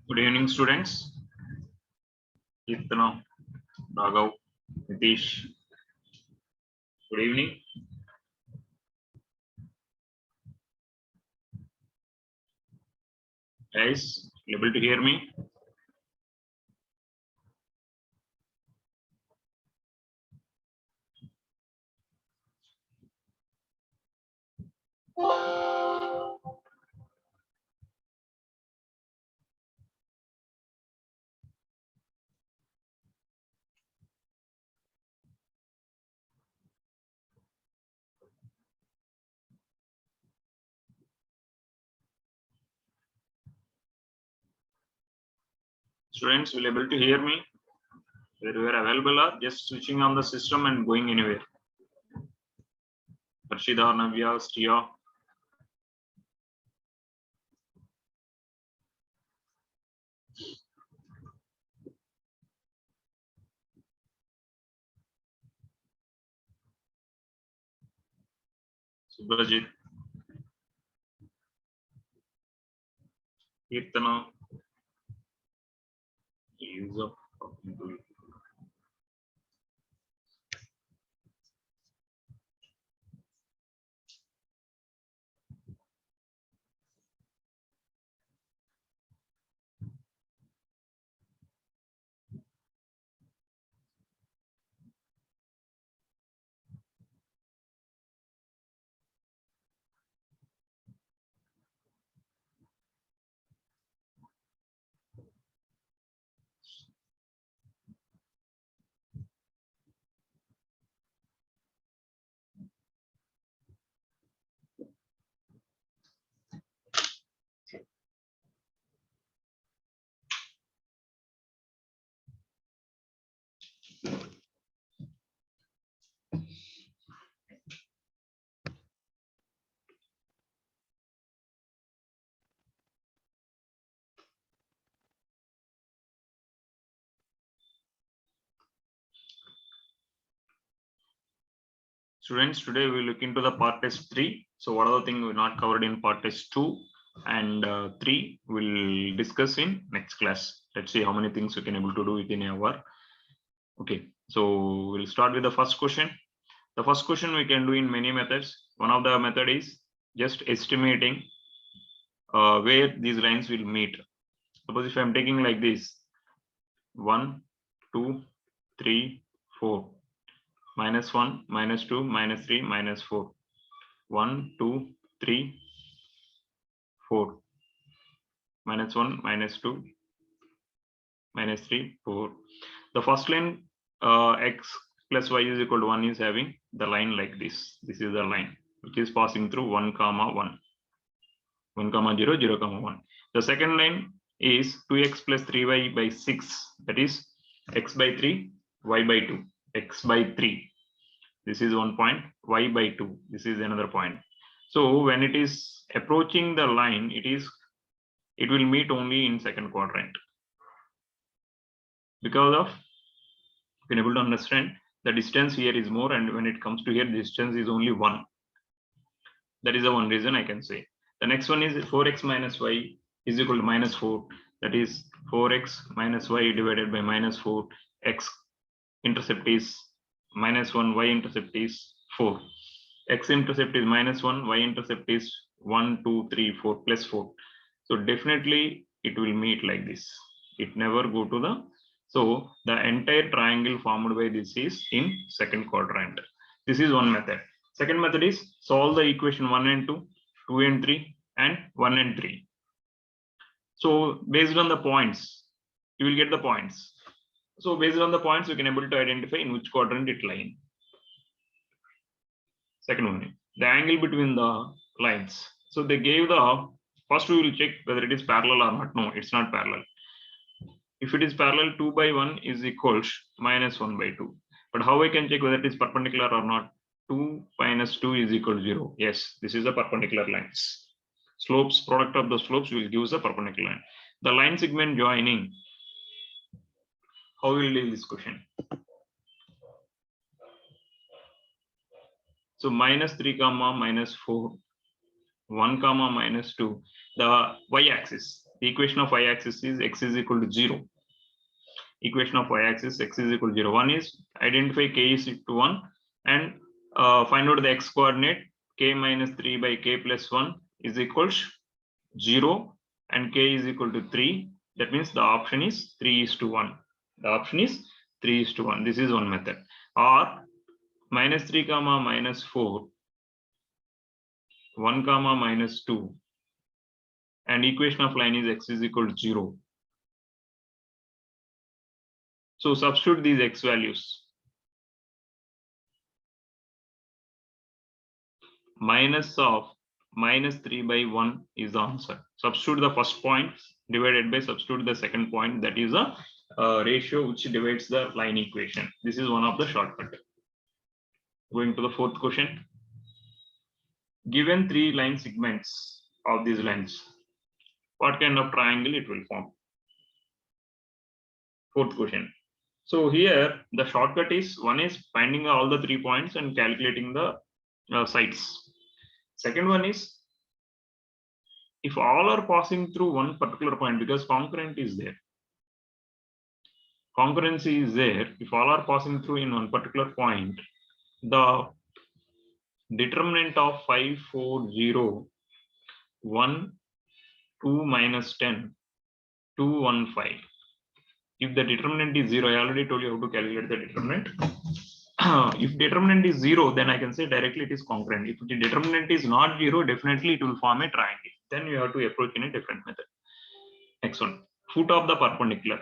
Good evening, students. Kirtana, Raghav, Nitish. Good evening. Guys, able to hear me? Students, will able to hear me? Wherever available are just switching on the system and going anywhere. Harshida, Navya, Stia. Subhajit. Kirtana. Use of talking to you. Students, today we look into the part test 3. So what are the things we not covered in part test 2 and 3 we'll discuss in next class. Let's see how many things we can able to do within an hour. Okay, so we'll start with the first question. The first question we can do in many methods. One of the method is just estimating where these lines will meet. Suppose if I'm taking like this 1, 2, 3, 4, minus 1, minus 2, minus 3, minus 4, 1, 2, 3, 4, minus 1, minus 2, minus 3, 4. The first line x plus y is equal to 1 is having the line like this. This is the line which is passing through 1, 1, 1, 0, 0, 1. The second line is 2x plus 3y by 6, that is x by 3, y by 2, x by 3. This is one point, y by 2. This is another point. So when it is approaching the line, it will meet only in second quadrant. Because of, you can able to understand, the distance here is more, and when it comes to here, the distance is only 1. That is the one reason I can say. The next one is 4x minus y is equal to minus 4. That is 4x minus y divided by minus 4. X intercept is minus 1, y intercept is 4. X intercept is minus 1, y intercept is 1, 2, 3, 4 plus 4. So definitely it will meet like this. It never go to the, so the entire triangle formed by this is in second quadrant. This is one method. Second method is solve the equation 1 and 2, 2 and 3, and 1 and 3. So based on the points, you will get the points. So based on the points, you can able to identify in which quadrant it lie. Second one, the angle between the lines. So they gave the, first we will check whether it is parallel or not. No, it's not parallel. If it is parallel, 2 by 1 is equals minus 1 by 2. But how I can check whether it is perpendicular or not? 2 minus 2 is equal to 0. Yes, this is a perpendicular lines. Slopes, product of the slopes will give us a perpendicular line. The line segment joining. How will we deal this question? So minus 3 comma minus 4, 1 comma minus 2. The y-axis. The equation of y-axis is x is equal to 0. Equation of y-axis x is equal to 0. One is identify k is equal to 1 and find out the x coordinate. K minus 3 by k plus 1 is equals 0 and k is equal to 3. That means the option is 3:1. The option is 3:1. This is one method. Or minus 3 comma minus 4, 1 comma minus 2, and equation of line is x is equal to 0. So substitute these x values. Minus of minus 3 by 1 is the answer. Substitute the first point divided by substitute the second point. That is a ratio which divides the line equation. This is one of the shortcut. Going to the fourth question. Given 3 line segments of these lines, what kind of triangle it will form? Fourth question. So here the shortcut is, one is finding all the 3 points and calculating the sides. Second one is, if all are passing through one particular point, because concurrent is there, concurrency is there, if all are passing through in one particular point, the determinant of 5, 4, 0, 1, 2 minus 10, 2, 1, 5. If the determinant is 0, I already told you how to calculate the determinant. If determinant is 0, then I can say directly it is concurrent. If the determinant is not 0, definitely it will form a triangle. Then you have to approach in a different method. Next one, foot of the perpendicular.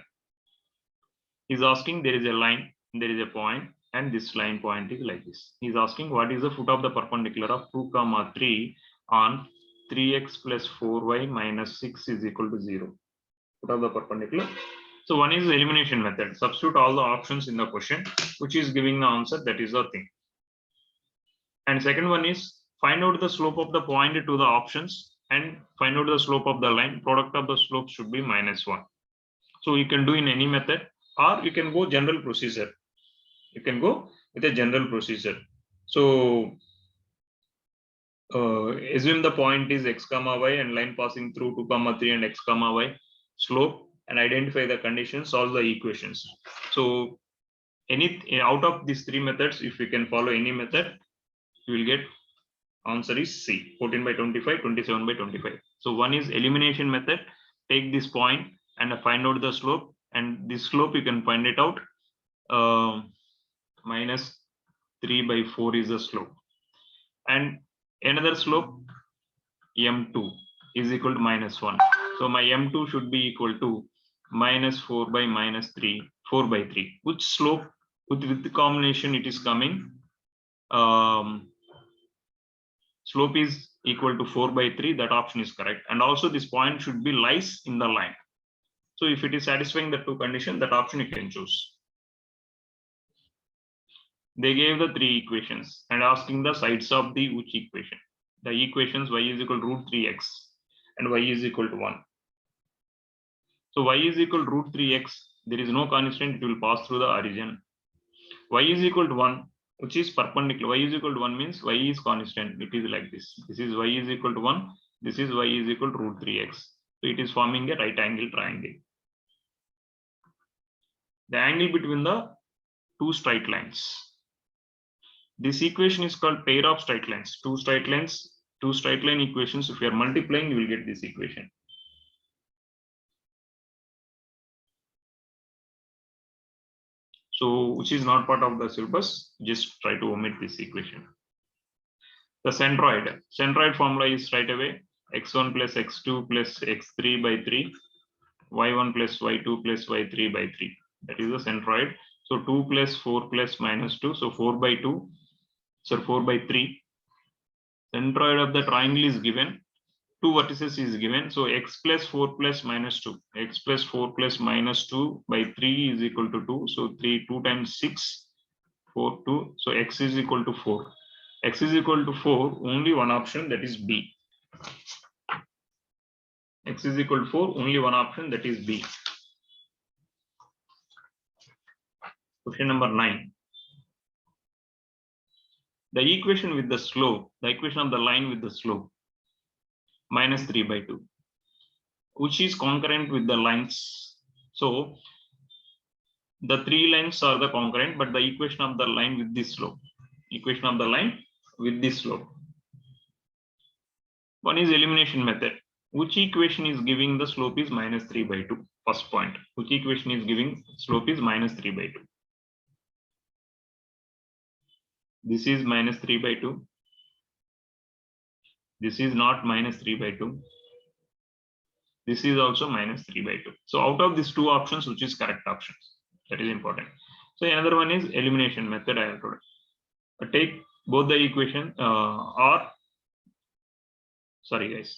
He's asking, there is a line, there is a point, and this line point is like this. He's asking what is the foot of the perpendicular of 2, 3 on 3x plus 4y minus 6 is equal to 0. Foot of the perpendicular. So one is the elimination method. Substitute all the options in the question, which is giving the answer. That is the thing. And second one is find out the slope of the point to the options and find out the slope of the line. Product of the slope should be -1. So you can do in any method, or you can go general procedure. You can go with a general procedure. So assume the point is x comma y and line passing through 2, 3 and x comma y, slope, and identify the conditions, solve the equations. So out of these 3 methods, if you can follow any method, you will get answer is C, 14 by 25, 27 by 25. So one is elimination method. Take this point and find out the slope, and this slope you can find it out. Minus 3 by 4 is the slope, and another slope m2 is equal to -1. So my m2 should be equal to -4 by -3, 4 by 3. Which slope with the combination it is coming? Slope is equal to 4 by 3. That option is correct. And also this point should be lies in the line. So if it is satisfying the 2 conditions, that option you can choose. They gave the 3 equations and asking the sides of the which equation. The equations y is equal to √3x and y is equal to 1. So y is equal to √3x. There is no constant, it will pass through the origin. Y is equal to 1, which is perpendicular. Y is equal to 1 means y is constant. It is like this. This is y is equal to 1. This is y is equal to √3x. So it is forming a right angle triangle. The angle between the 2 straight lines. This equation is called pair of straight lines. 2 straight lines, 2 straight line equations. If you are multiplying, you will get this equation. So which is not part of the syllabus, just try to omit this equation. The centroid formula is straight away x1 plus x2 plus x3 by 3, y1 plus y2 plus y3 by 3. That is the centroid. So 2 plus 4 plus -2, so 4 by 2, so 4 by 3. Centroid of the triangle is given. 2 vertices is given. So x plus 4 plus -2. X plus 4 plus -2 by 3 is equal to 2. So 2 times 6, 4, 2. So x is equal to 4. X is equal to 4, only one option, that is B. X is equal to 4, only one option, that is B. Question number 9. The equation with the slope, the equation of the line with the slope, -3 by 2. which is concurrent with the lines. So the three lines are the concurrent, but the equation of the line with this slope. Equation of the line with this slope. One is elimination method. Which equation is giving the slope is -3/2? First point. Which equation is giving slope is -3/2? This is -3/2. This is not -3/2. This is also -3/2. So out of these two options, which is correct options? That is important. So another one is elimination method. I have told. Take both the equation or sorry guys.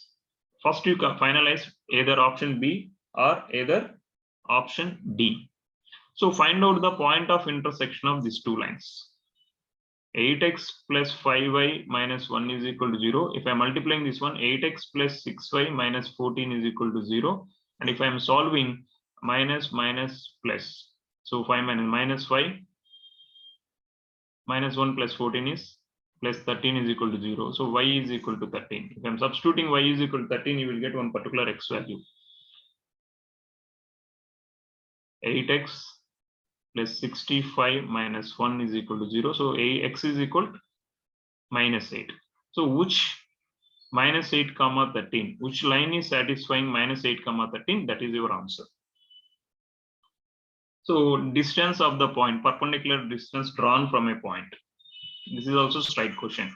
First you can finalize either option B or either option D. So find out the point of intersection of these two lines. 8x plus 5y minus 1 is equal to 0. If I am multiplying this one, 8x plus 6y minus 14 is equal to 0. And if I am solving minus plus, so 5 minus 5 minus 1 plus 14 is plus 13 is equal to 0. So y is equal to 13. If I am substituting y is equal to 13, you will get one particular x value. 8x plus 65 minus 1 is equal to 0. So x is equal to -8. So which -8 comma 13, which line is satisfying -8 comma 13? That is your answer. So distance of the point, perpendicular distance drawn from a point. This is also straight question.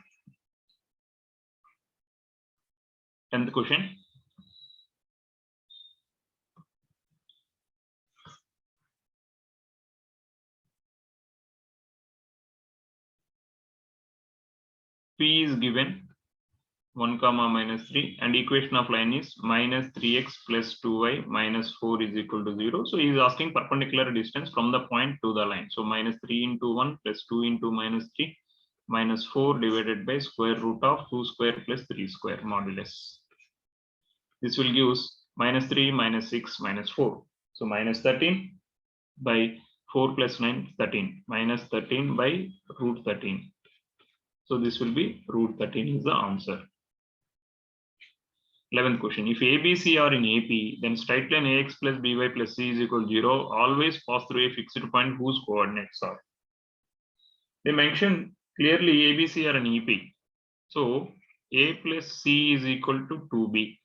10th question. P is given 1 comma -3 and equation of line is -3x plus 2y minus 4 is equal to 0. So he is asking perpendicular distance from the point to the line. So -3 into 1 plus 2 into -3 minus 4 divided by square root of 2 square plus 3 square modulus. This will give -3 minus 6 minus 4. So -13 by 4 plus 9 13 minus 13 by root 13. So this will be root 13 is the answer. 11th question. If ABC are in AP, then straight line AX plus BY plus C is equal to 0 always pass through a fixed point whose coordinates are. They mention clearly ABC are in EP. So A plus C is equal to 2B.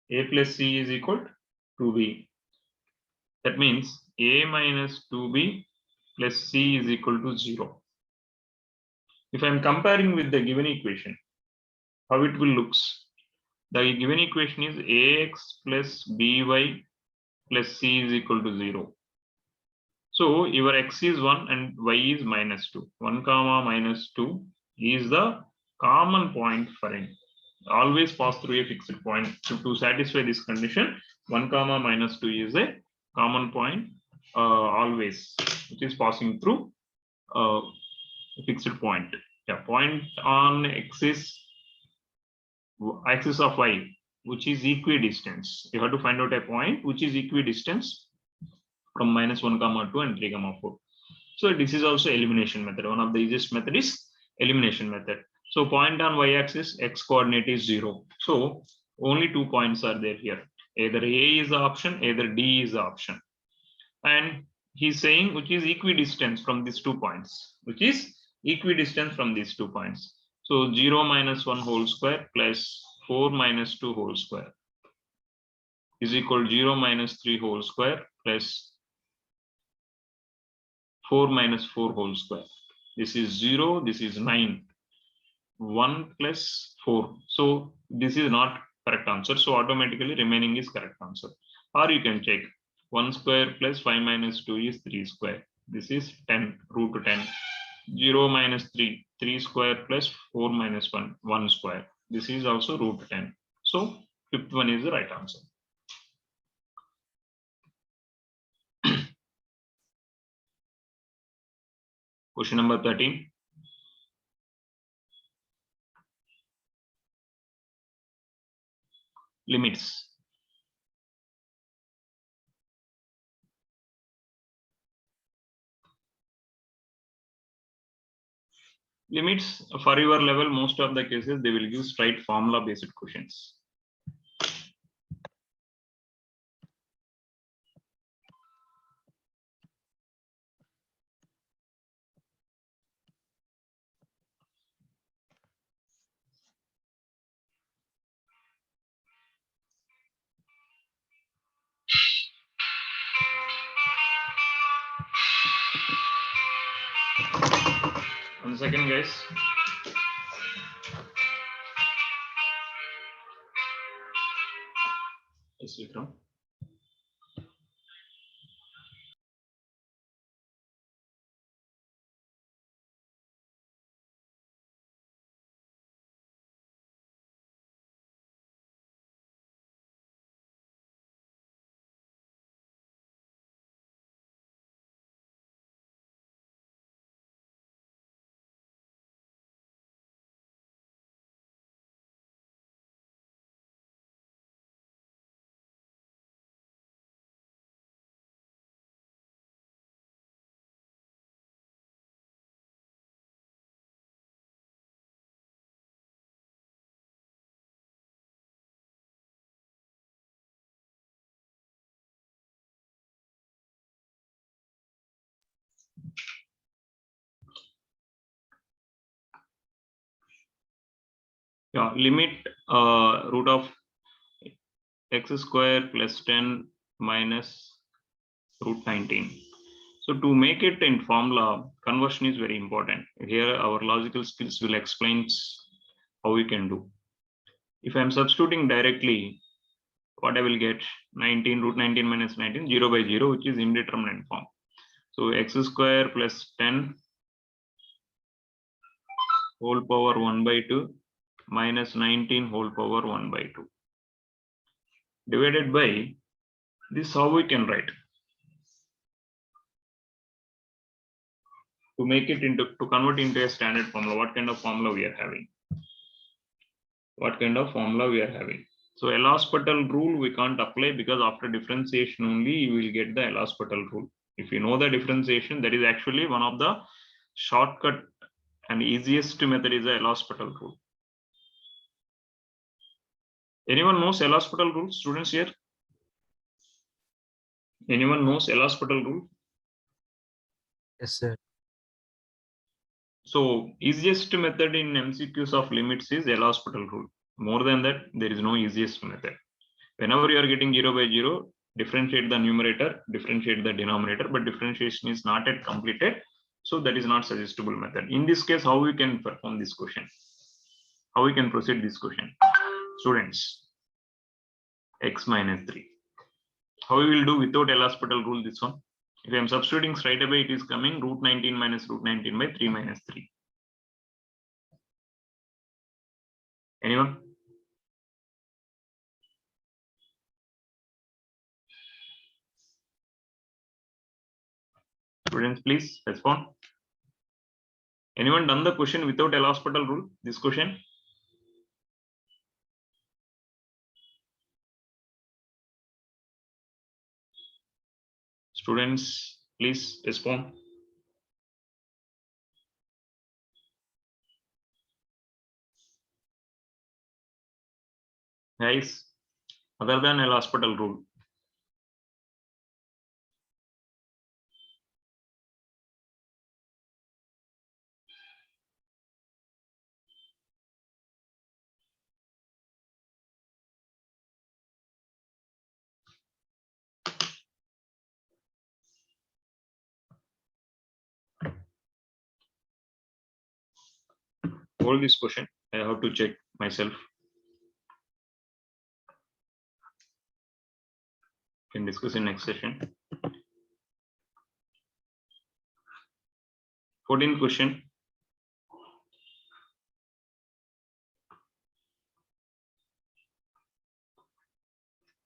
A plus C is equal to 2B. That means A minus 2B plus C is equal to 0. If I am comparing with the given equation, how it will looks? The given equation is AX plus BY plus C is equal to 0. So your X is 1 and Y is -2. 1 comma -2 is the common point for n. Always pass through a fixed point. So to satisfy this condition, 1 comma -2 is a common point always, which is passing through fixed point. Yeah, point on axis of y, which is equidistance. You have to find out a point which is equidistance from -1 comma 2 and 3 comma 4. So this is also elimination method. One of the easiest method is elimination method. So point on y-axis, x coordinate is 0. So only 2 points are there here. Either A is the option, either D is the option. And he's saying which is equidistant from these 2 points, which is equidistant from these 2 points. So 0 minus 1 whole square plus 4 minus 2 whole square is equal to 0 minus 3 whole square plus 4 minus 4 whole square. This is 0, this is 9. 1 plus 4. So this is not correct answer. So automatically remaining is correct answer. Or you can check 1 square plus 5 minus 2 is 3 square. This is 10, root 10. 0 minus 3, 3 square plus 4 minus 1, 1 square. This is also root 10. So fifth one is the right answer. Question number 13. Limits. Limits for your level, most of the cases they will give straight formula based questions. 1 second, guys. Yes, Vikram. Yeah, limit root of x square plus 10 minus root 19. So to make it in formula, conversion is very important. Here our logical skills will explain how we can do. If I'm substituting directly, what I will get 19 root 19 minus 19 0 by 0, which is indeterminate form. So x square plus 10 whole power 1 by 2 minus 19 whole power 1 by 2 divided by this. How we can write to make it into, to convert into a standard formula? What kind of formula we are having? What kind of formula we are having? So L'Hospital rule we can't apply, because after differentiation only you will get the L'Hospital rule. If you know the differentiation, that is actually one of the shortcut and easiest method is the L'Hospital rule. Anyone knows L'Hospital rule? Students here? Anyone knows L'Hospital rule? Yes, sir. So easiest method in MCQs of limits is L'Hospital rule. More than that, there is no easiest method. Whenever you are getting 0 by 0, differentiate the numerator, differentiate the denominator, but differentiation is not yet completed. So that is not suggestible method. In this case, how we can perform this question? How we can proceed this question? Students, x minus 3. How we will do without L'Hospital rule this one? If I am substituting straight away, it is coming root 19 minus root 19 by 3 minus 3. Anyone? Students, please respond. Anyone done the question without L'Hospital rule? This question? Students, please respond. Guys, other than L'Hospital rule. Hold this question. I have to check myself. Can discuss in next session. 14th question.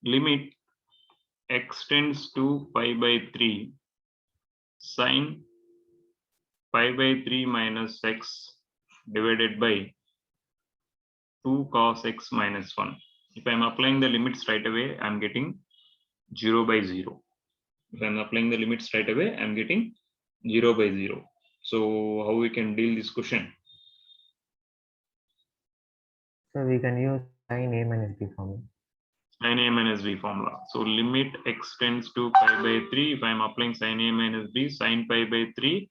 Limit x tends to pi by 3 sine pi by 3 minus x divided by 2 cos x minus 1. If I am applying the limits right away, I am getting 0 by 0. If I am applying the limits right away, I am getting 0 by 0. So how we can deal this question? So we can use sin A minus B formula. Sin A minus B formula. So limit x tends to pi by 3. If I am applying sin A minus B, sin pi by 3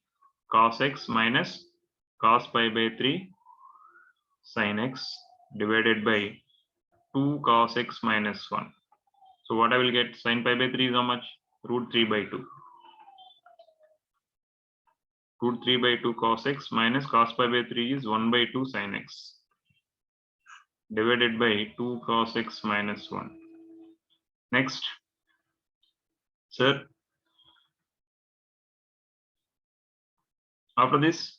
cos x minus cos pi by 3 sin x divided by 2 cos x minus 1. So what I will get? Sin pi by 3 is how much? Root 3 by 2. root 3 by 2 cos x minus cos pi by 3 is 1 by 2 sin x divided by 2 cos x minus 1. Next, sir, after this,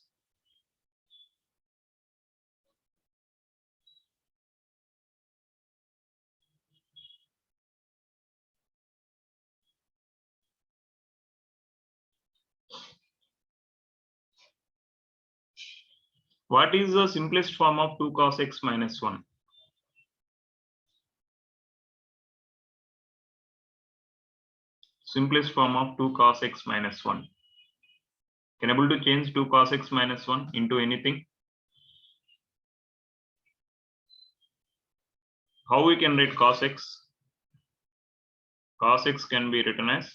what is the simplest form of 2 cos x minus 1? Simplest form of 2 cos x minus 1. Can able to change 2 cos x minus 1 into anything? How we can write cos x? Cos x can be written as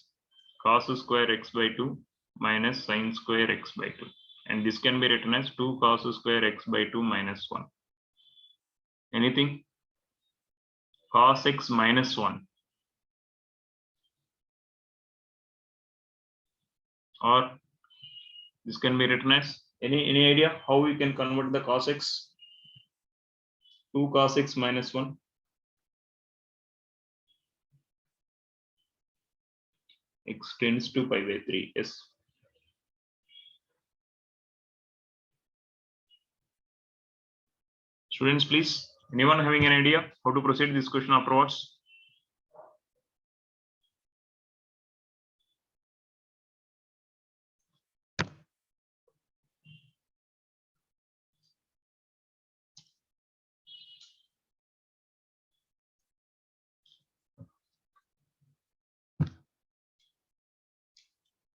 cos square x by 2 minus sin square x by 2. And this can be written as 2 cos square x by 2 minus 1. Anything? Cos x minus 1. Or this can be written as any idea how we can convert the cos x? 2 cos x minus 1. X tends to pi by 3. Yes. Students, please. Anyone having an idea how to proceed this question afterwards?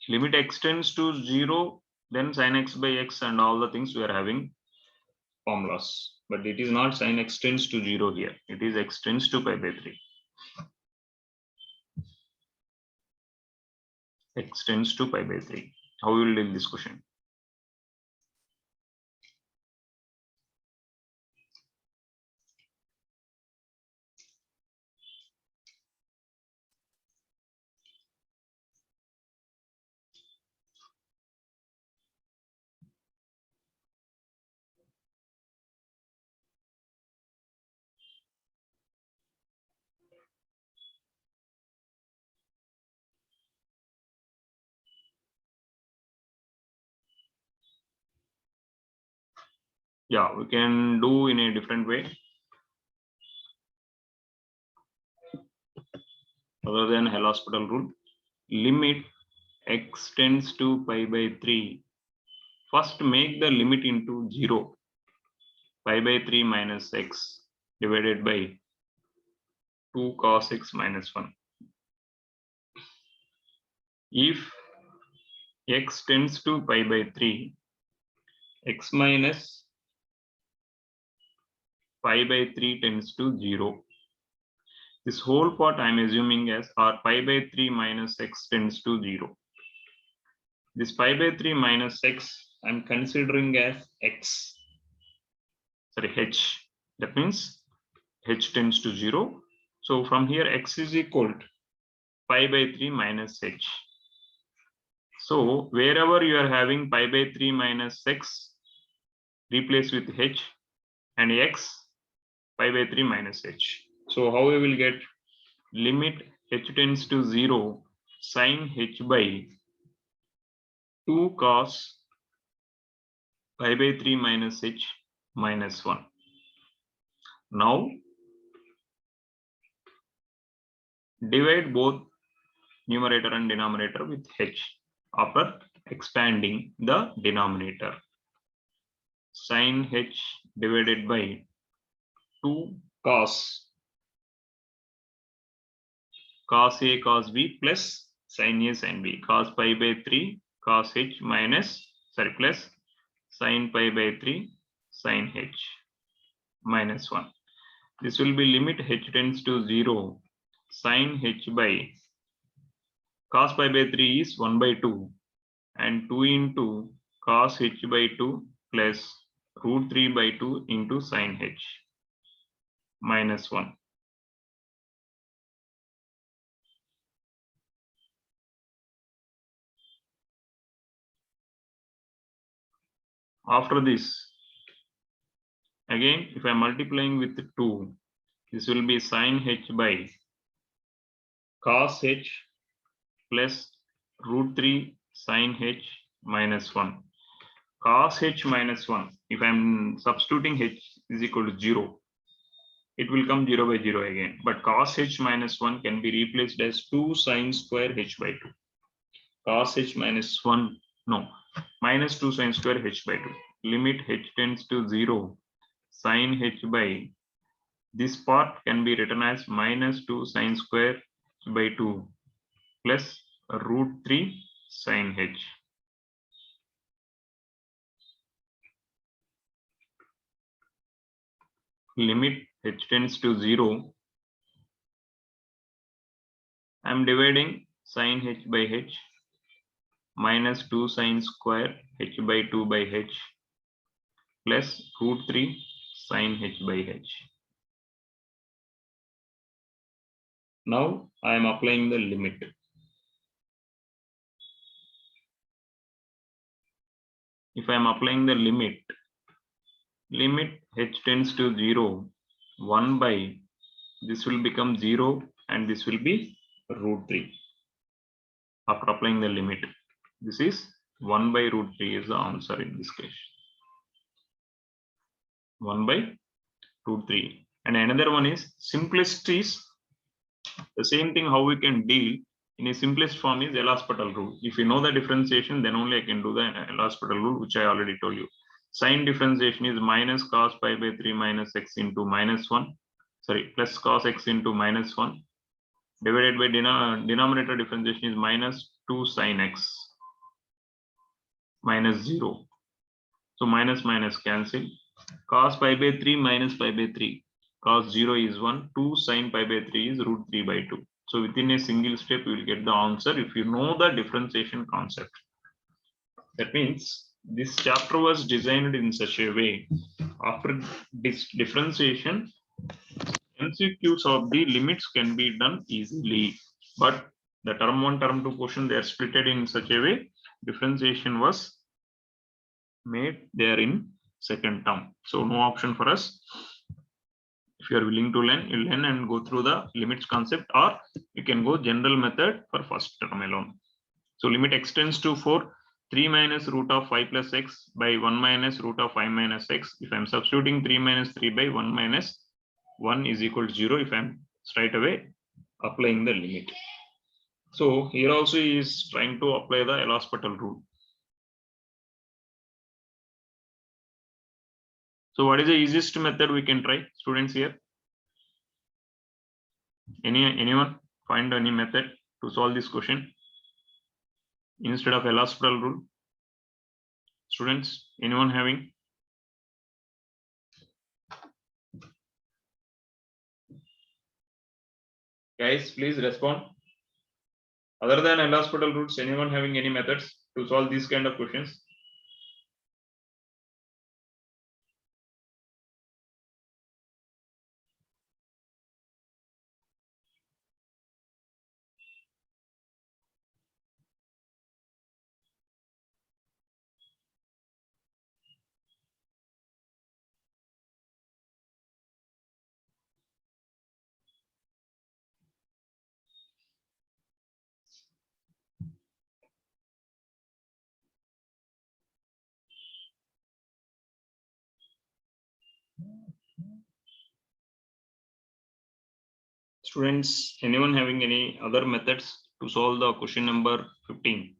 Limit x tends to 0, then sin x by x and all the things we are having formulas. But it is not sin x tends to 0 here. It is x tends to pi by 3. X tends to pi by 3. How we will deal this question? Yeah, we can do in a different way. Other than L'Hospital rule. Limit x tends to pi by 3. First make the limit into 0. Pi by 3 minus x divided by 2 cos x minus 1. If x tends to pi by 3, x minus pi by 3 tends to 0. This whole part I am assuming as or pi by 3 minus x tends to 0. This pi by 3 minus x I am considering as x. Sorry, h. That means h tends to 0. So from here x is equal to pi by 3 minus h. So wherever you are having pi by 3 minus x, replace with h, and x pi by 3 minus h. So how we will get limit h tends to 0 sin h by 2 cos pi by 3 minus h minus 1. Now divide both numerator and denominator with h after expanding the denominator. Sin h divided by 2 cos a cos b plus sin a sin b cos pi by 3 cos h minus plus sin pi by 3 sin h minus 1. This will be limit h tends to 0 sin h by cos pi by 3 is 1 by 2 and 2 into cos h by 2 plus root 3 by 2 into sin h minus 1. After this, again, if I'm multiplying with 2, this will be sin h by cos h plus root 3 sin h minus 1. Cos h minus 1, if I'm substituting h is equal to 0, it will come 0 by 0 again. But cos h minus 1 can be replaced as 2 sin square h by 2. Cos h minus 1, no, minus 2 sin square h by 2. Limit h tends to 0, sin h by, this part can be written as minus 2 sin square by 2 plus root 3 sin h. Limit h tends to 0. I am dividing sin h by h minus 2 sin square h by 2 by h plus root 3 sin h by h. Now I am applying the limit. If I am applying the limit h tends to 0, 1 by, this will become 0 and this will be root 3. After applying the limit, this is 1 by root 3 is the answer in this case. 1 by root 3. And another one is simplest is the same thing. How we can deal in a simplest form is L'Hospital rule. If you know the differentiation, then only I can do the L'Hospital rule, which I already told you. Sin differentiation is minus cos pi by 3 minus x into minus 1. Sorry, plus cos x into minus 1 divided by denominator differentiation is minus 2 sin x minus 0. So minus minus cancel. Cos pi by 3 minus pi by 3. Cos 0 is 1. 2 sin pi by 3 is root 3 by 2. So within a single step, you will get the answer if you know the differentiation concept. That means this chapter was designed in such a way. After this differentiation, MCQs of the limits can be done easily. But the term 1, term 2 portion, they are splitted in such a way. Differentiation was made there in second term. So no option for us. If you are willing to learn, you learn and go through the limits concept, or you can go general method for first term alone. So limit x tends to 4, 3 minus root of 5 plus x by 1 minus root of 5 minus x. If I'm substituting 3 minus 3 by 1 minus 1 is equal to 0, if I'm straight away applying the limit. So here also he is trying to apply the L'Hospital rule. So what is the easiest method we can try, students here? Anyone find any method to solve this question instead of L'Hospital rule? Students, anyone having? Guys, please respond. Other than L'Hospital rules, anyone having any methods to solve these kind of questions? Students, anyone having any other methods to solve the question number 15?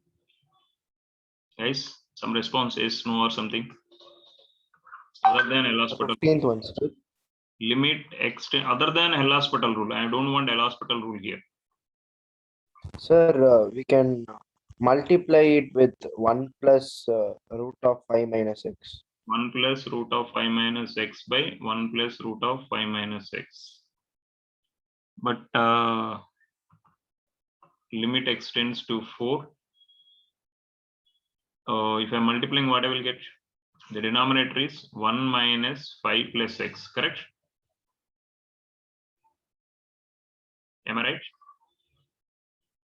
Guys, some response is no or something. Other than L'Hospital 15th one, sir. limit extend, other than L'Hospital rule. I don't want L'Hospital rule here. Sir, we can multiply it with 1 plus root of 5 minus x. 1 plus root of 5 minus x by 1 plus root of 5 minus x. But limit extends to 4. If I'm multiplying, what I will get? The denominator is 1 minus 5 plus x, correct? Am I right?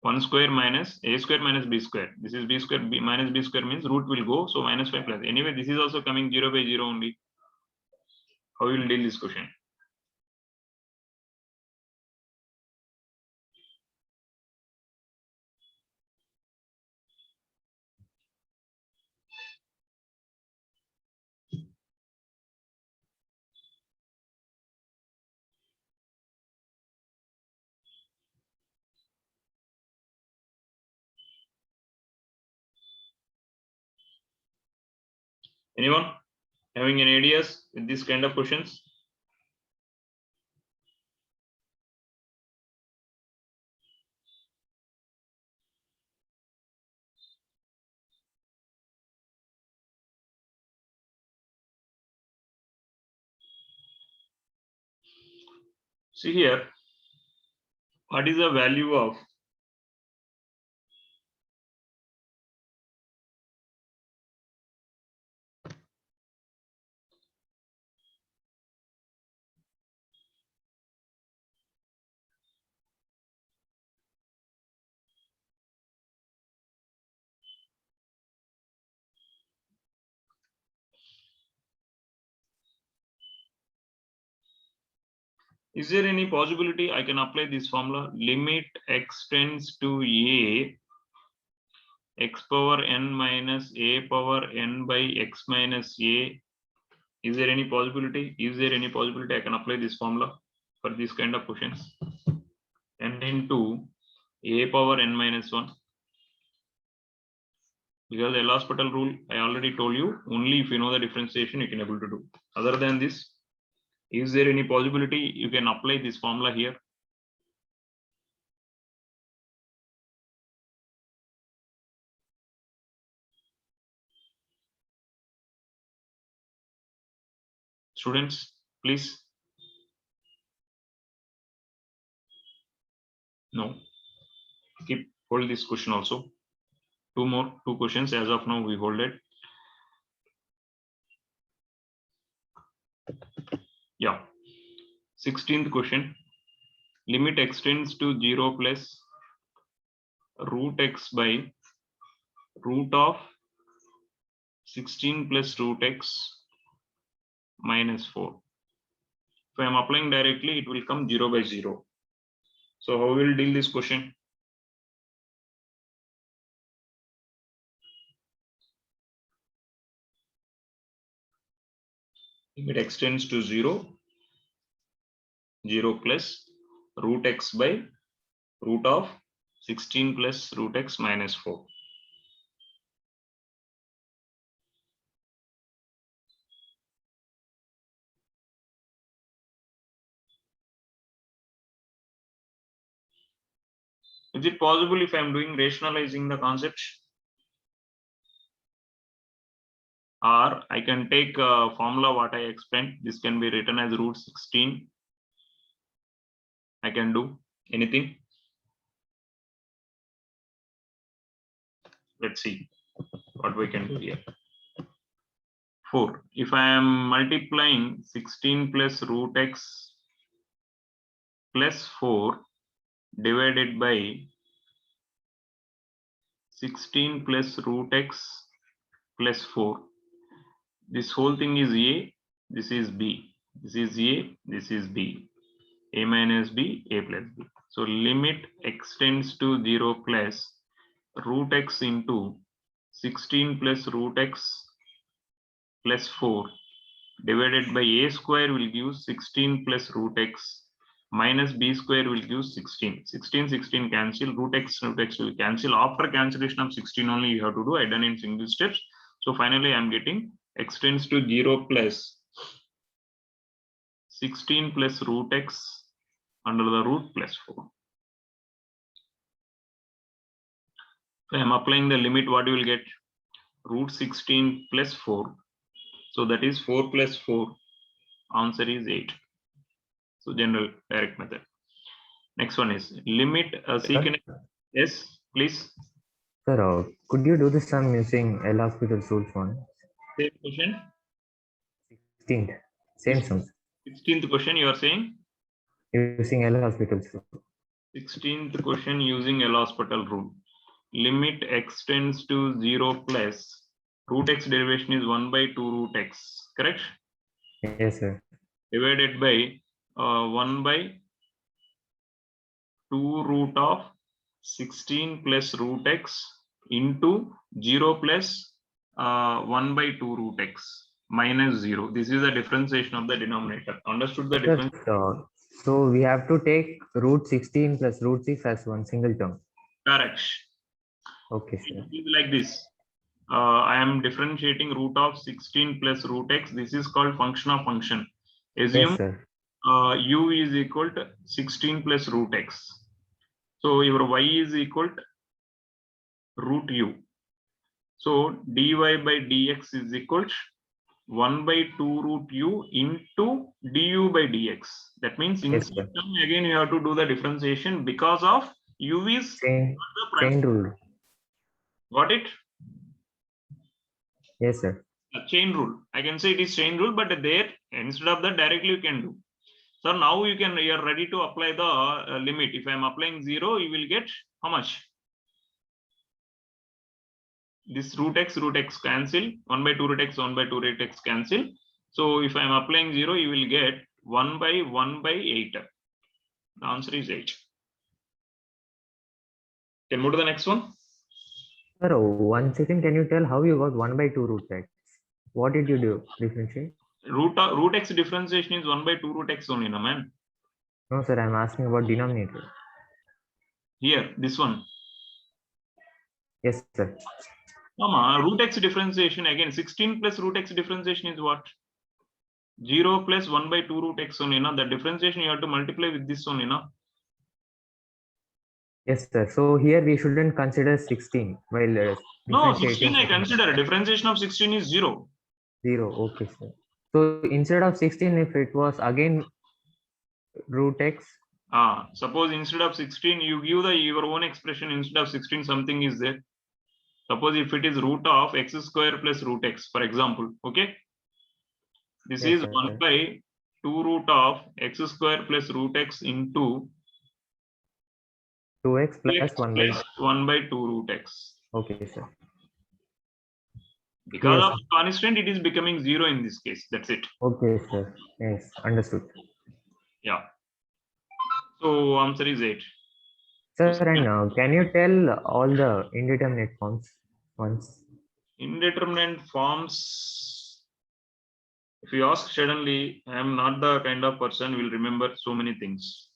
1 square minus a square minus b square. This is b square, b minus b square means root will go. So minus 5 plus. Anyway, this is also coming 0 by 0 only. How you will deal this question? Anyone having any ideas with this kind of questions? See here, what is the value of is there any possibility I can apply this formula? Limit x tends to a x power n minus a power n by x minus a. Is there any possibility? Is there any possibility I can apply this formula for this kind of questions? N into a power n minus 1. Because the L'Hospital rule, I already told you, only if you know the differentiation, you can able to do. Other than this, is there any possibility you can apply this formula here? Students, please. No. Hold this question also. Two questions as of now we hold it. Yeah. 16th question. Limit x tends to 0 plus root x by root of 16 plus root x minus 4. If I am applying directly, it will come 0 by 0. So how will deal this question? Limit x tends to 0, 0 plus root x by root of 16 plus root x minus 4. Is it possible if I am doing rationalizing the concepts? Or I can take a formula what I explained. This can be written as root 16. I can do anything. Let's see what we can do here. 4. If I am multiplying 16 plus root x plus 4 divided by 16 plus root x plus 4. This whole thing is a, this is b, this is a, this is b, a minus b, a plus b. So limit x tends to 0 plus root x into 16 plus root x plus 4 divided by a square will give 16 plus root x minus b square will give 16. 16 cancel, root x will cancel. After cancellation of 16 only you have to do. I done in single steps. So finally I am getting x tends to 0 plus 16 plus root x under the root plus 4. So I am applying the limit, what you will get? Root 16 plus 4. So that is 4 plus 4. Answer is 8. So general direct method. Next one is limit secant. Yes, please. Sir, could you do the sum using L'Hospital's rules one? Same question. 16th. Same sum. 16th question you are saying? Using L'Hospital's rule. 16th question using L'Hospital rule. Limit x tends to 0 plus root x derivation is 1 by 2 root x, correct? Yes, sir. Divided by 1 by 2 root of 16 plus root x into 0 plus 1 by 2 root x minus 0. This is the differentiation of the denominator. Understood the difference? So we have to take root 16 plus root 6 as one single term. Correct. Okay, sir. It is like this. I am differentiating root of 16 plus root x. This is called function of function. Assume Yes, sir. u is equal to 16 plus root x. So your y is equal to root u. So dy by dx is equal to 1 by 2 root u into du by dx. That means in Yes, this sir. term again you have to do the differentiation because of u is the prime. Chain rule. Got it? Yes, sir. Chain rule. I can say it is chain rule, but there instead of that directly you can do. So now you are ready to apply the limit. If I am applying 0, you will get how much? This root x cancel, 1 by 2 root x, 1 by 2 root x cancel. So if I am applying 0, you will get 1 by 8. The answer is 8. Can move to the next one. Sir, 1 second, can you tell how you got 1 by 2 root x? What did you do? Differentiate? Root x differentiation is 1 by 2 root x only, no man? No, sir, I'm asking about denominator. Here, this one. Yes, sir. Mama, root x differentiation again, 16 plus root x differentiation is what? 0 plus 1 by 2 root x only, no? The differentiation you have to multiply with this only, no? Yes, sir. So here we shouldn't consider 16 while No, differentiating 16 I consider. Differentiation of 16 is 0. 0. Okay, sir. So instead of 16, if it was again root x. Suppose instead of 16, you give your own expression. Instead of 16, something is there. Suppose if it is root of x square plus root x, for example, okay? This Yes, is sir. 1 by 2 root of x square plus root x into 2x plus 1 by 2 root x. Okay, sir. Because Yes, of constant, it is becoming 0 in this case. That's it. Okay, sir. Yes, understood. Yeah. So answer is 8. Sir, and can you tell all the indeterminate forms once? Indeterminate forms. If you ask suddenly, I am not the kind of person who will remember so many things.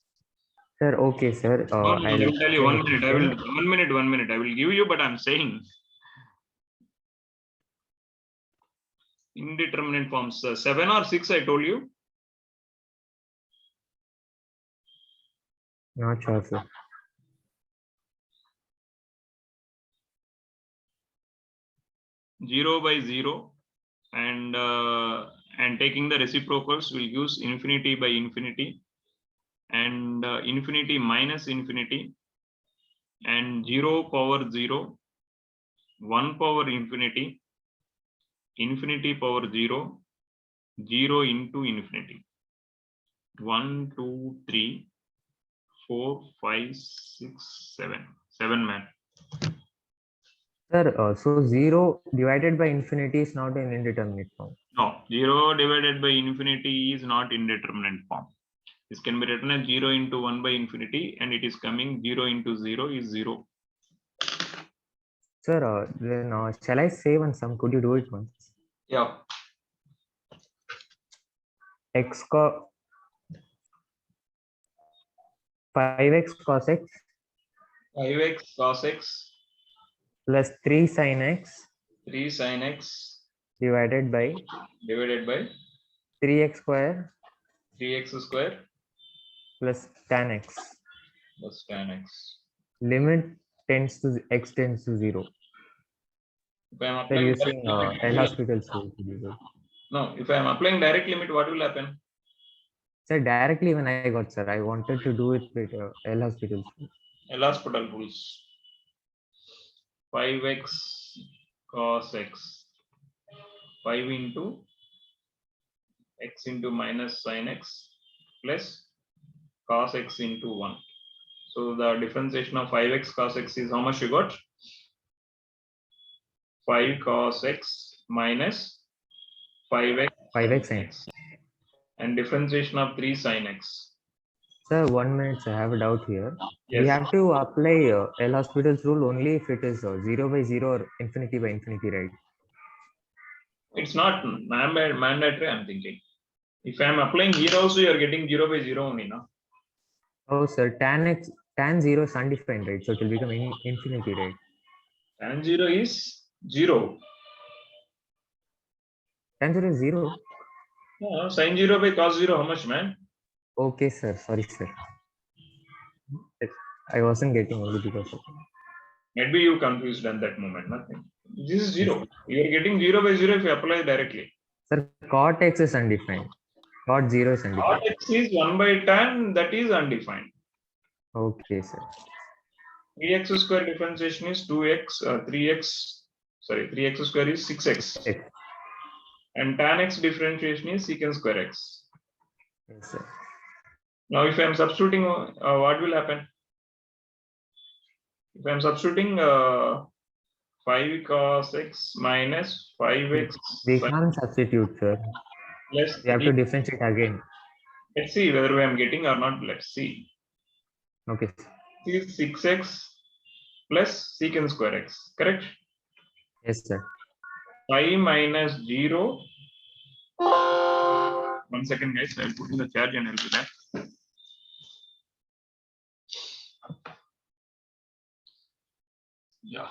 Sir, okay, sir. I will tell you 1 minute. I will 1 minute. I will give you, but I'm saying indeterminate forms. 7 or 6, I told you. Not sure, sir. Zero by 0, and taking the reciprocals will use infinity by infinity, and infinity minus infinity, and 0 power 0, 1 power infinity, infinity power 0, 0 into infinity. 1, 2, 3, 4, 5, 6, 7. 7, man. Sir, so 0 divided by infinity is not an indeterminate form. No, 0 divided by infinity is not indeterminate form. This can be written as 0 into 1 by infinity, and it is coming 0 into 0 is 0. Sir, then shall I say one sum? Could you do it once? Yeah. X cos 5x cos x 5x cos x plus 3 sin x 3 sin x divided by 3x square 3x square plus tan x. plus tan x. Limit x tends to 0. If I am Sir, applying using L'Hospital's rule. No, if I am applying direct limit, what will happen? Sir, directly when I got, sir, I wanted to do it with L'Hospital's rule. L'Hospital rules. 5x cos x 5 into x into minus sin x plus cos x into 1. So the differentiation of 5x cos x is how much you got? 5 cos x minus 5x 5x sin. and differentiation of 3 sin x. Sir, 1 minute, I have a doubt here. We Yes. have to apply El Hospital's rule only if it is 0 by 0 or infinity by infinity, right? It's not mandatory, I'm thinking. If I'm applying here also, you're getting 0 by 0 only, no? Oh, sir, tan 0 is undefined, right? So it will become infinity, right? Tan 0 is 0. Tan 0 is 0. No, sin 0 by cos 0, how much, man? Okay, sir. Sorry, sir. I wasn't getting only because of Maybe you confused at that moment, nothing. This is 0. You're getting 0 by 0 if you apply directly. Sir, cot x is undefined. Cot 0 is Cot undefined. x is 1 by tan, that is undefined. Okay, sir. 3x square differentiation is 2x, 3x, sorry, 3x square is 6x. X. And tan x differentiation is secant square x. Yes, sir. Now, if I am substituting, what will happen? If I am substituting 5 cos x minus 5x We can't substitute, sir. plus We have 3. to differentiate again. Let's see whether I am getting or not. Let's see. Okay. This is 6x plus secant square x, correct? Yes, sir. 5 minus 0. 1 second, guys. I'll put in the charge and I'll do that. Yeah.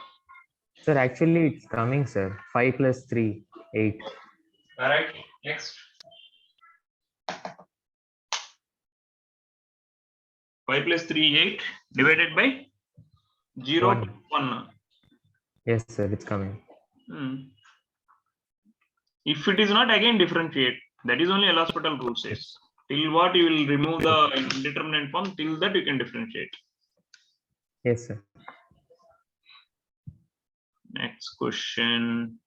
Sir, actually, it's coming, sir. 5 plus 3, 8. All right. Next. 5 plus 3, 8 divided by 0, 1. 1. Yes, sir. It's coming. If it is not, again differentiate. That is only El Hospital rule says. Till what you will remove the indeterminate form, till that you can differentiate. Yes, sir. Next question.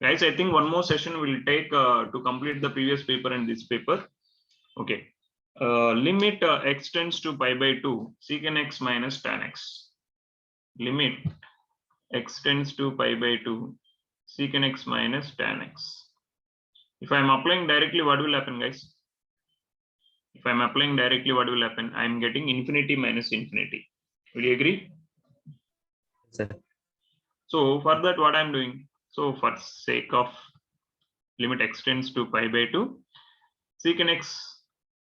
Guys, I think one more session will take to complete the previous paper and this paper. Okay. Limit x tends to pi by 2, secant x minus tan x. Limit x tends to pi by 2, secant x minus tan x. If I am applying directly, what will happen, guys? If I am applying directly, what will happen? I am getting infinity minus infinity. Will you agree? Sir. So for that, what I am doing? So for sake of limit x tends to pi by 2, secant x,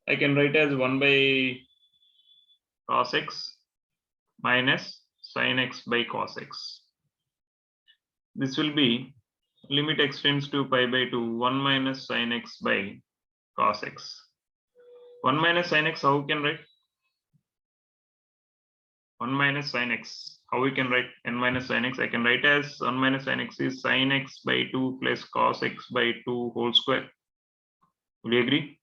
I can write as 1 by cos x minus sin x by cos x. This will be limit x tends to pi by 2, 1 minus sin x by cos x. 1 minus sin x, how we can write? 1 minus sin x, how we can write n minus sin x? I can write as 1 minus sin x is sin x by 2 plus cos x by 2 whole square. Will you agree?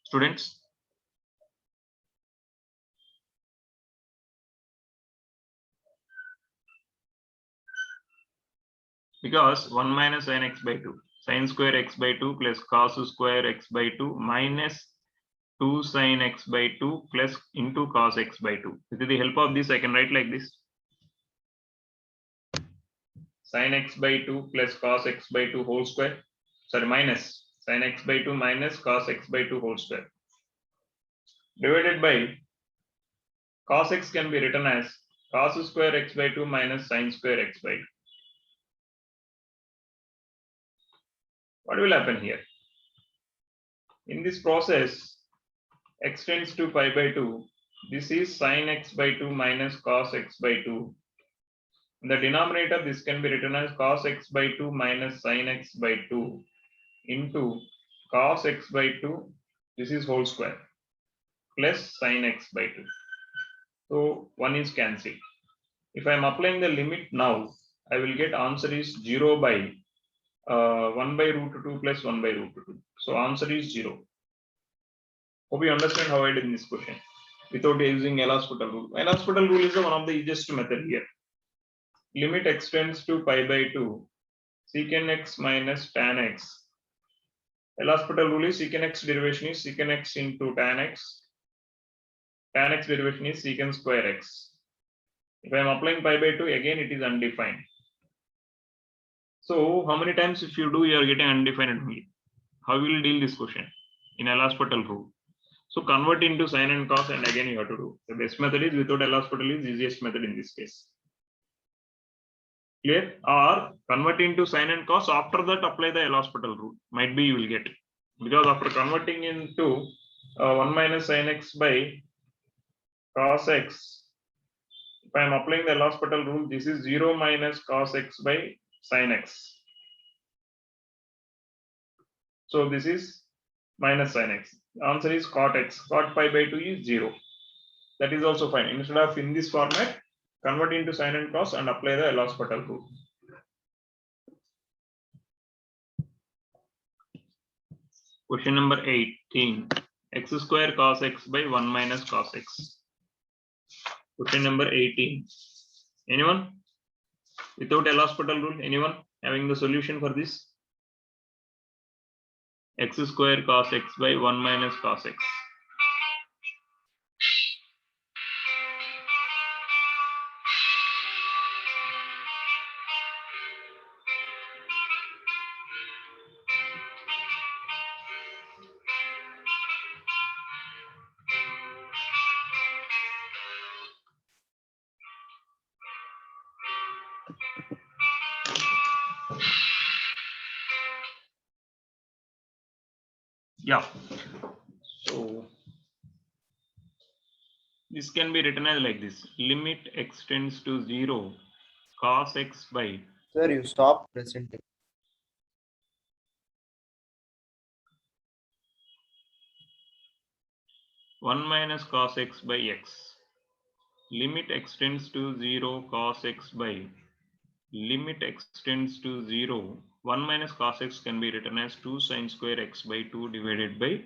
Students? Because 1 minus sin x by 2, sin square x by 2 plus cos square x by 2 minus 2 sin x by 2 plus into cos x by 2. With the help of this, I can write like this. Sin x by 2 plus cos x by 2 whole square. Sorry, minus sin x by 2 minus cos x by 2 whole square. Divided by cos x can be written as cos square x by 2 minus sin square x by 2. What will happen here? In this process, x tends to pi by 2. This is sin x by 2 minus cos x by 2. In the denominator, this can be written as cos x by 2 minus sin x by 2 into cos x by 2. This is whole square plus sin x by 2. So 1 is cancelled. If I am applying the limit now, I will get answer is 0 by 1 by root 2 plus 1 by root 2. So answer is 0. Hope you understand how I did this question without using El Hospital rule. El Hospital rule is one of the easiest method here. Limit x tends to pi by 2, secant x minus tan x. L'Hospital rule is secant x derivation is secant x into tan x. Tan x derivation is secant square x. If I am applying pi by 2, again it is undefined. So how many times if you do, you are getting undefined only. How will you deal this question in L'Hospital rule? So convert into sin and cos, and again you have to do. The best method is without L'Hospital is easiest method in this case. Clear? Or convert into sin and cos, after that apply the L'Hospital rule. Might be you will get it. Because after converting into 1 minus sin x by cos x, if I am applying the L'Hospital rule, this is 0 minus cos x by sin x. So this is minus sin x. The answer is cot x. Cot pi by 2 is 0. That is also fine. Instead of in this format, convert into sin and cos and apply the L'Hospital rule. Question number 18. X square cos x by 1 minus cos x. Question number 18. Anyone? Without L'Hospital rule, anyone having the solution for this? X square cos x by 1 minus cos x. Yeah. So this can be written as like this. Limit x tends to 0 cos x by. Sir, you stop presenting. One minus cos x by x. Limit x tends to 0 cos x by. Limit x tends to 0. 1 minus cos x can be written as 2 sin square x by 2 divided by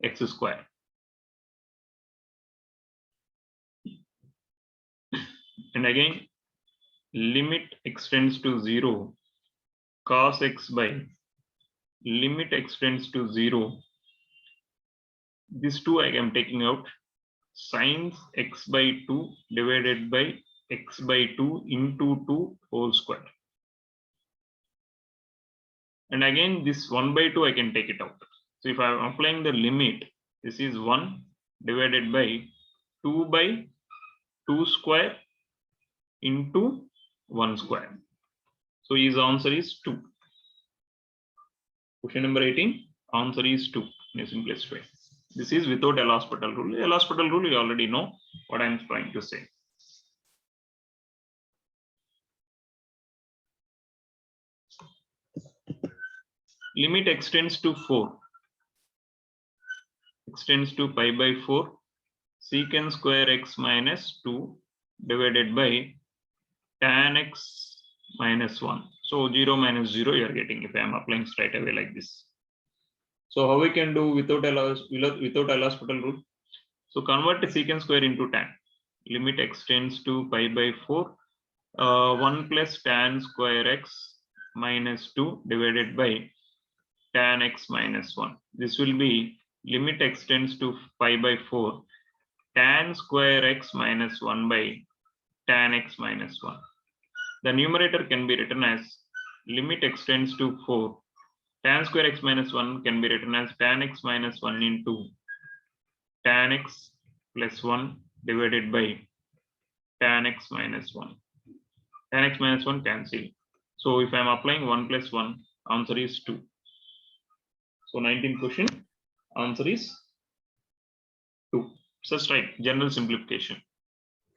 x square. And again, limit x tends to 0 cos x by. Limit x tends to 0. This 2 I am taking out. Sin x by 2 divided by x by 2 into 2 whole square. And again, this 1 by 2 I can take it out. So if I am applying the limit, this is 1 divided by 2 by 2 square into 1 square. So his answer is 2. Question number 18, answer is 2 in a simplest way. This is without L'Hospital rule. L'Hospital rule, you already know what I am trying to say. Limit x tends to 4. X tends to pi by 4. Secant square x minus 2 divided by tan x minus 1. So 0 minus 0 you are getting if I am applying straight away like this. So how we can do without L'Hospital rule? So convert the secant square into tan. Limit x tends to pi by 4. 1 plus tan square x minus 2 divided by tan x minus 1. This will be limit x tends to pi by 4. Tan square x minus 1 by tan x minus 1. The numerator can be written as limit x tends to 4. Tan square x minus 1 can be written as tan x minus 1 into tan x plus 1 divided by tan x minus 1. Tan x minus 1 cancel. So if I am applying 1 plus 1, answer is 2. So 19th question, answer is 2. Just right, general simplification.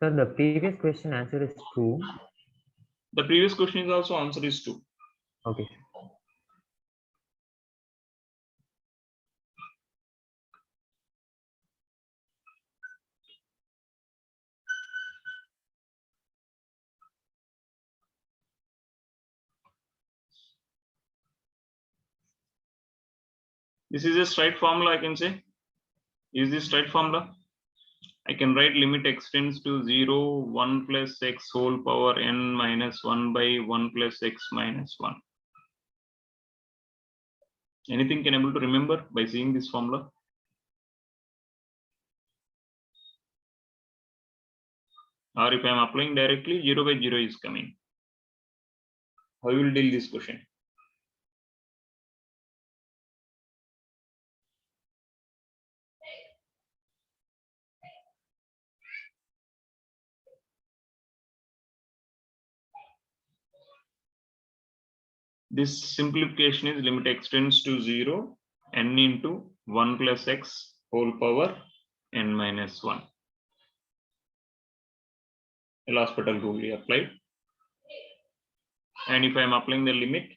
Sir, the previous question answer is 2. The previous question is also answer is 2. Okay. This is a straight formula, I can say. Is this straight formula? I can write limit x tends to 0, 1 plus x whole power n minus 1 by 1 plus x minus 1. Anything can able to remember by seeing this formula? Or if I am applying directly, 0 by 0 is coming. How you will deal this question? This simplification is limit x tends to 0, n into 1 plus x whole power n minus 1. L'Hospital rule is applied. And if I am applying the limit,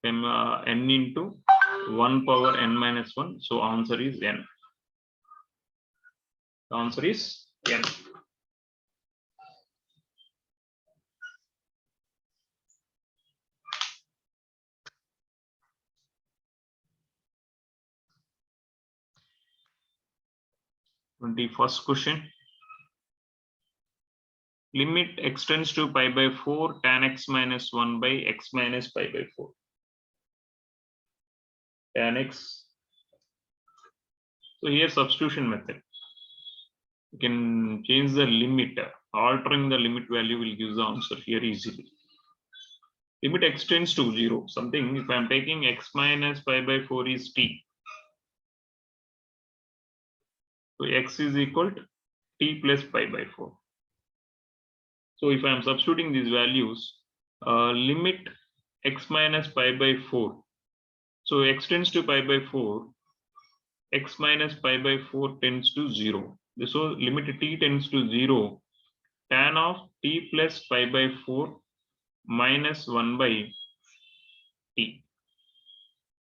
n into 1 power n minus 1, so answer is n. The answer is n. First question. Limit x tends to pi by 4 tan x minus 1 by x minus pi by 4. Tan x. So here substitution method. You can change the limit. Altering the limit value will give the answer here easily. Limit x tends to 0. Something if I am taking x minus pi by 4 is t. So x is equal to t plus pi by 4. So if I am substituting these values, limit x minus pi by 4. So x tends to pi by 4. X minus pi by 4 tends to 0. So limit t tends to 0. Tan of t plus pi by 4 minus 1 by t.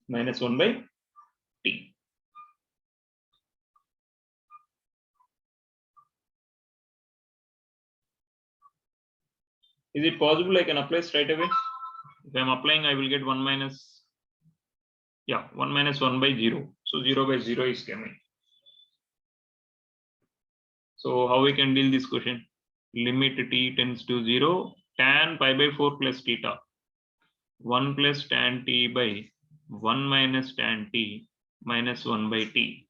Minus 1 by t. Is it possible I can apply straight away? If I am applying, I will get 1 minus, 1 minus 1 by 0. So 0 by 0 is coming. So how we can deal this question? Limit t tends to 0, tan pi by 4 plus theta. 1 plus tan t by 1 minus tan t minus 1 by t.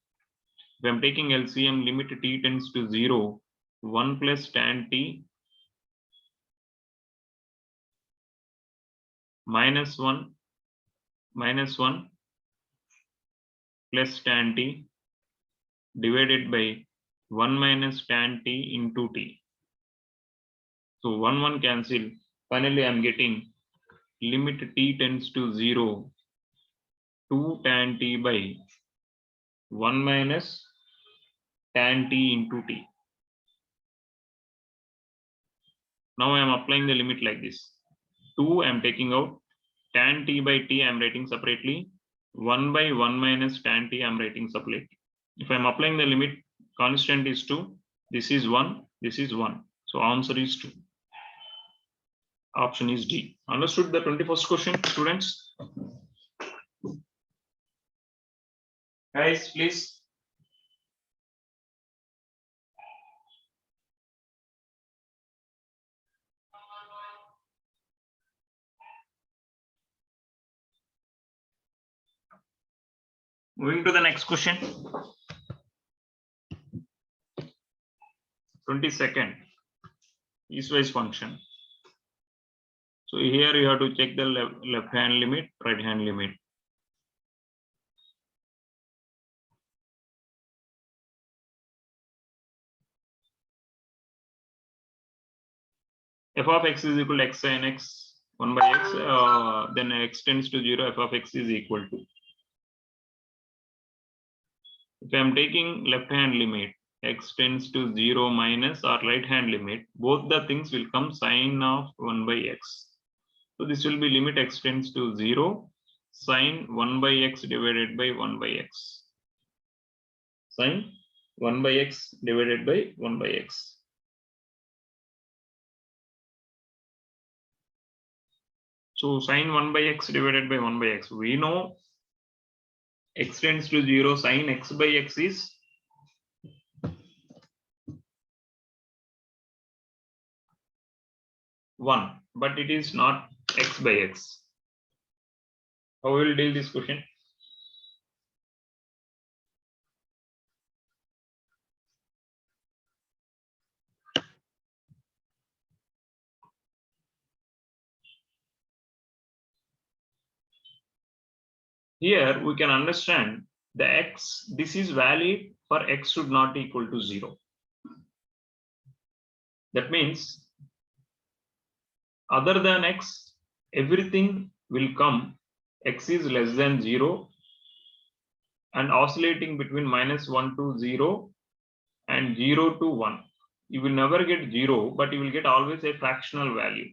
If I am taking LCM, limit t tends to 0, 1 plus tan t minus 1 plus tan t divided by 1 minus tan t into t. So 1 cancel. Finally, I am getting limit t tends to 0, 2 tan t by 1 minus tan t into t. Now I am applying the limit like this. 2 I am taking out, tan t by t I am writing separately, 1 by 1 minus tan t I am writing separately. If I am applying the limit, constant is 2, this is 1, this is 1. So answer is 2. Option is D. Understood the 21st question, students? Guys, please. Moving to the next question. 22nd, piecewise function. So here you have to check the left hand limit, right hand limit. F of x is equal to x sin x 1 by x, then x tends to 0, f of x is equal to. If I am taking left hand limit, x tends to 0 minus or right hand limit, both the things will come sine of 1 by x. So this will be limit x tends to 0, sine 1 by x divided by 1 by x. Sine 1 by x divided by 1 by x. So sine 1 by x divided by 1 by x. We know x tends to 0, sine x by x is 1, but it is not x by x. How we will deal this question? Here we can understand the x, this is valid for x should not equal to 0. That means other than x, everything will come x is less than 0 and oscillating between -1 to 0 and 0 to 1. You will never get 0, but you will get always a fractional value.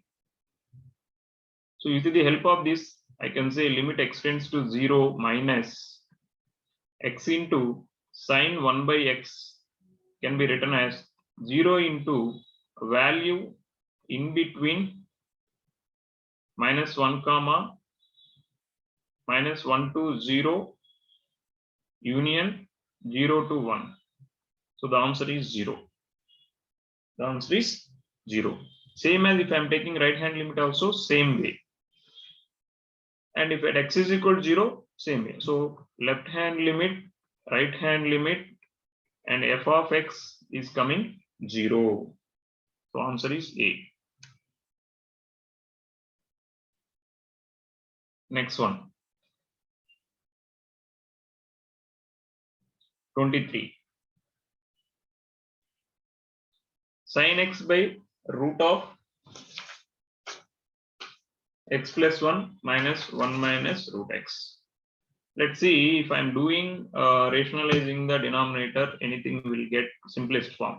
So with the help of this, I can say limit x tends to 0 minus x into sine 1 by x can be written as 0 into value in between -1 comma -1 to 0 union 0 to 1. So the answer is 0. The answer is 0. Same as if I am taking right hand limit also, same way. And if at x is equal to 0, same way. So left hand limit, right hand limit, and f of x is coming 0. So answer is A. Next one. 23. Sin x by root of x plus 1 minus 1 minus root x. Let's see if I'm doing rationalizing the denominator, anything will get simplest form.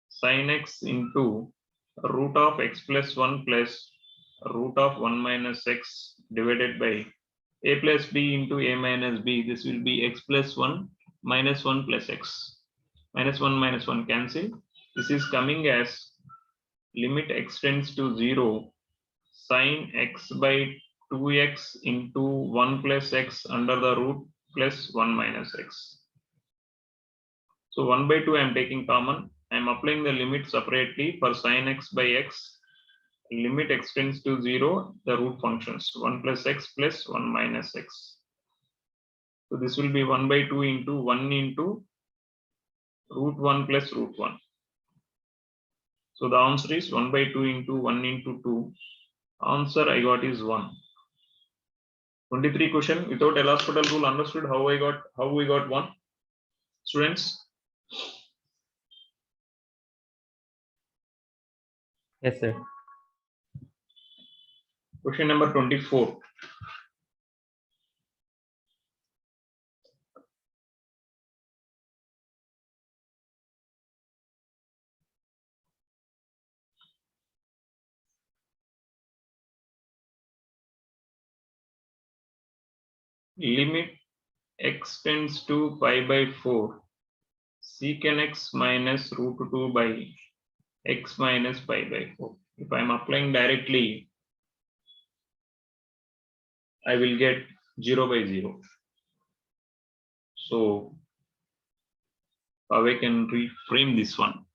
Sin x into root of x plus 1 plus root of 1 minus x divided by a plus b into a minus b. This will be x plus 1 minus 1 plus x. Minus 1 cancel. This is coming as limit x tends to 0 sin x by 2x into 1 plus x under the root plus 1 minus x. So 1 by 2 I am taking common. I am applying the limit separately for sin x by x. Limit x tends to 0, the root functions 1 plus x plus 1 minus x. So this will be 1 by 2 into 1 into root 1 plus root 1. So the answer is 1 by 2 into 1 into 2. Answer I got is 1. 23 question without L'Hospital rule, understood how we got 1? Students? Yes, sir. Question number 24. Limit x tends to pi by 4 secant x minus root 2 by x minus pi by 4. If I am applying directly, I will get 0 by 0. So how I can reframe this one?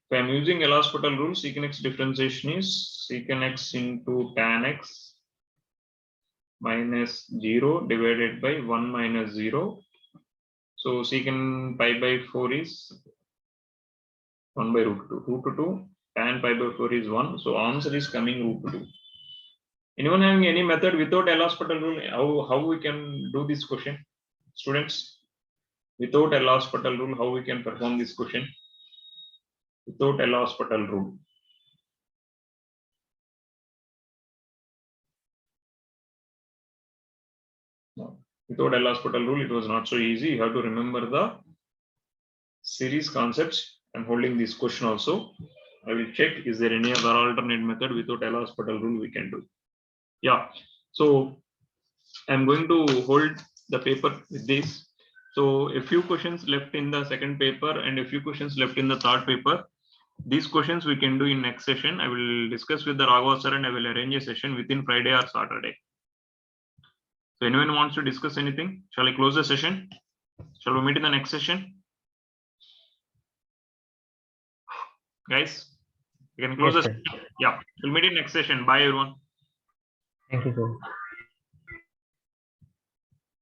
If I am using L'Hospital rule, secant x differentiation is secant x into tan x minus 0 divided by 1 minus 0. So secant pi by 4 is 1 by root 2. Root 2 tan pi by 4 is 1. So answer is coming root 2. Anyone having any method without L'Hospital rule? How we can do this question? Students, without L'Hospital rule, how we can perform this question? Without L'Hospital rule. No. Without L'Hospital rule, it was not so easy. You have to remember the series concepts. I'm holding this question also. I will check, is there any other alternate method without L'Hospital rule we can do? Yeah. So I'm going to hold the paper with this. So a few questions left in the second paper and a few questions left in the third paper. These questions we can do in next session. I will discuss with the Raghava sir and I will arrange a session within Friday or Saturday. So anyone wants to discuss anything? Shall I close the session? Shall we meet in the next session? Guys, you can close Yes, the sir. session. Yeah, we'll meet in next session. Bye everyone. Thank you, sir.